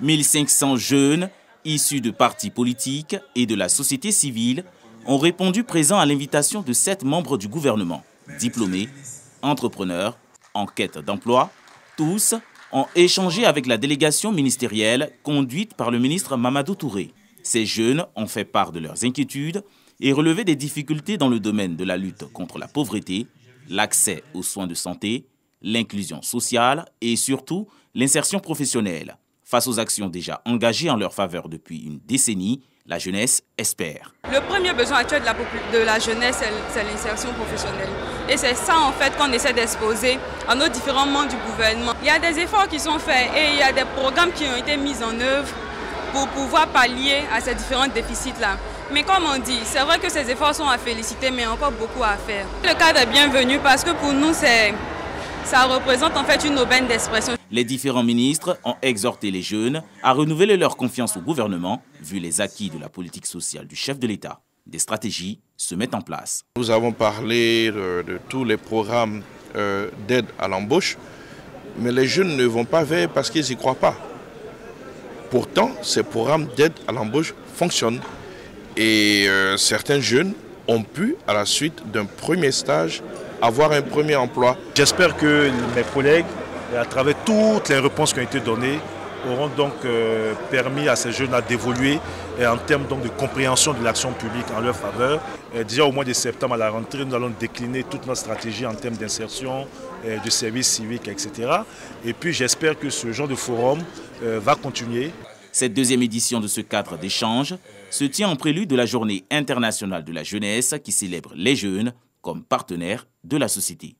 1500 jeunes issus de partis politiques et de la société civile ont répondu présents à l'invitation de 7 membres du gouvernement, diplômés, entrepreneurs, en quête d'emploi. Tous ont échangé avec la délégation ministérielle conduite par le ministre Mamadou Touré. Ces jeunes ont fait part de leurs inquiétudes et relevé des difficultés dans le domaine de la lutte contre la pauvreté, l'accès aux soins de santé, l'inclusion sociale et surtout l'insertion professionnelle. Face aux actions déjà engagées en leur faveur depuis une décennie, la jeunesse espère. Le premier besoin actuel de la jeunesse, c'est l'insertion professionnelle. Et c'est ça en fait qu'on essaie d'exposer à nos différents membres du gouvernement. Il y a des efforts qui sont faits et il y a des programmes qui ont été mis en œuvre pour pouvoir pallier à ces différents déficits-là. Mais comme on dit, c'est vrai que ces efforts sont à féliciter, mais encore beaucoup à faire. Le cadre est bienvenu parce que pour nous, ça représente en fait une aubaine d'expression. Les différents ministres ont exhorté les jeunes à renouveler leur confiance au gouvernement, vu les acquis de la politique sociale du chef de l'État. Des stratégies se mettent en place. Nous avons parlé de tous les programmes d'aide à l'embauche, mais les jeunes ne vont pas vers parce qu'ils n'y croient pas. Pourtant, ces programmes d'aide à l'embauche fonctionnent et certains jeunes ont pu, à la suite d'un premier stage, avoir un premier emploi. J'espère que mes collègues, à travers toutes les réponses qui ont été données, auront donc permis à ces jeunes d'évoluer en termes donc de compréhension de l'action publique en leur faveur. Déjà au mois de septembre à la rentrée, nous allons décliner toute notre stratégie en termes d'insertion, de services civiques, etc. Et puis j'espère que ce genre de forum va continuer. Cette deuxième édition de ce cadre d'échange se tient en prélude de la Journée internationale de la jeunesse qui célèbre les jeunes comme partenaires de la société.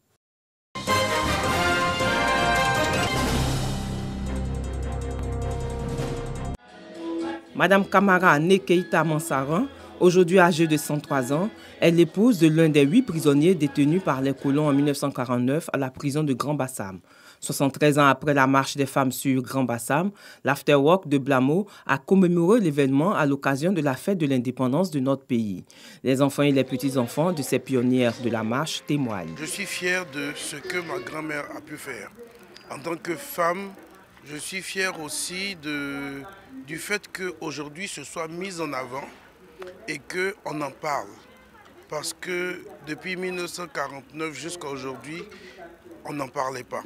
Madame Kamara Nekeita Mansaran, aujourd'hui âgée de 103 ans, est l'épouse de l'un des 8 prisonniers détenus par les colons en 1949 à la prison de Grand Bassam. 73 ans après la marche des femmes sur Grand Bassam, l'Afterwork de Blamo a commémoré l'événement à l'occasion de la fête de l'indépendance de notre pays. Les enfants et les petits-enfants de ces pionnières de la marche témoignent. Je suis fier de ce que ma grand-mère a pu faire. En tant que femme, je suis fier aussi du fait qu'aujourd'hui ce soit mis en avant et qu'on en parle. Parce que depuis 1949 jusqu'à aujourd'hui, on n'en parlait pas.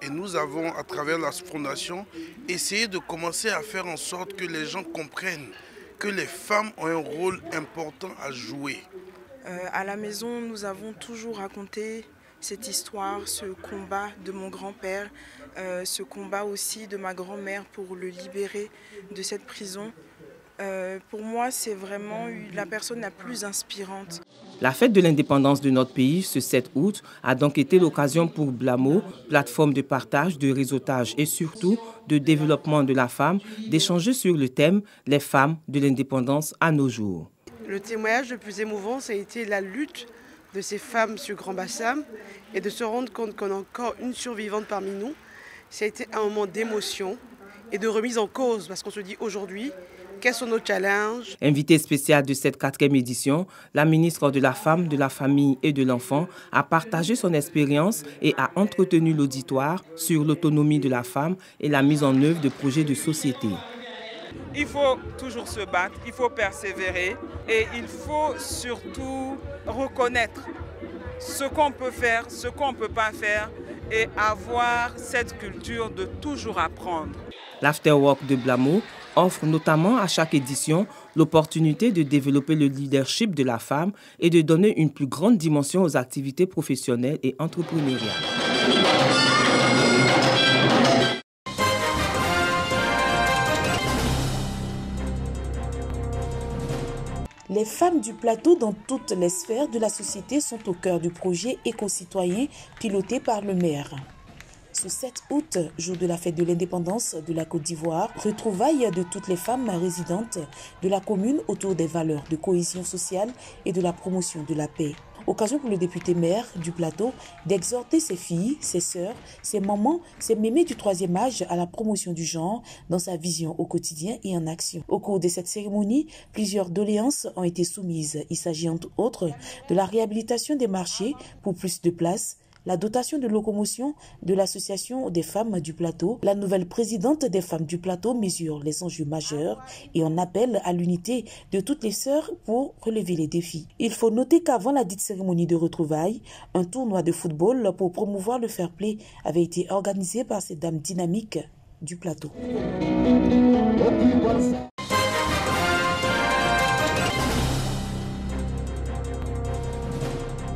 Et nous avons, à travers la fondation, essayé de commencer à faire en sorte que les gens comprennent que les femmes ont un rôle important à jouer. À la maison, nous avons toujours raconté cette histoire, ce combat de mon grand-père, ce combat aussi de ma grand-mère pour le libérer de cette prison. Pour moi, c'est vraiment la personne la plus inspirante. La fête de l'indépendance de notre pays, ce 7 août, a donc été l'occasion pour Blamo, plateforme de partage, de réseautage et surtout de développement de la femme, d'échanger sur le thème « Les femmes de l'indépendance à nos jours ». Le témoignage le plus émouvant, ça a été la lutte de ces femmes sur Grand Bassam et de se rendre compte qu'on a encore une survivante parmi nous. Ça a été un moment d'émotion et de remise en cause parce qu'on se dit aujourd'hui, quels sont nos challenges? Invitée spéciale de cette 4e édition, la ministre de la Femme, de la Famille et de l'Enfant a partagé son expérience et a entretenu l'auditoire sur l'autonomie de la femme et la mise en œuvre de projets de société. Il faut toujours se battre, il faut persévérer et il faut surtout reconnaître ce qu'on peut faire, ce qu'on ne peut pas faire et avoir cette culture de toujours apprendre. L'Afterwork de Blamo offre notamment à chaque édition l'opportunité de développer le leadership de la femme et de donner une plus grande dimension aux activités professionnelles et entrepreneuriales. Les femmes du plateau dans toutes les sphères de la société sont au cœur du projet éco-citoyen piloté par le maire. Ce 7 août, jour de la fête de l'indépendance de la Côte d'Ivoire, retrouvailles de toutes les femmes résidentes de la commune autour des valeurs de cohésion sociale et de la promotion de la paix. Occasion pour le député maire du plateau d'exhorter ses filles, ses sœurs, ses mamans, ses mémés du 3e âge à la promotion du genre dans sa vision au quotidien et en action. Au cours de cette cérémonie, plusieurs doléances ont été soumises. Il s'agit entre autres de la réhabilitation des marchés pour plus de places, la dotation de locomotion de l'association des femmes du plateau. La nouvelle présidente des femmes du plateau mesure les enjeux majeurs et en appelle à l'unité de toutes les sœurs pour relever les défis. Il faut noter qu'avant la dite cérémonie de retrouvailles, un tournoi de football pour promouvoir le fair play avait été organisé par ces dames dynamiques du plateau.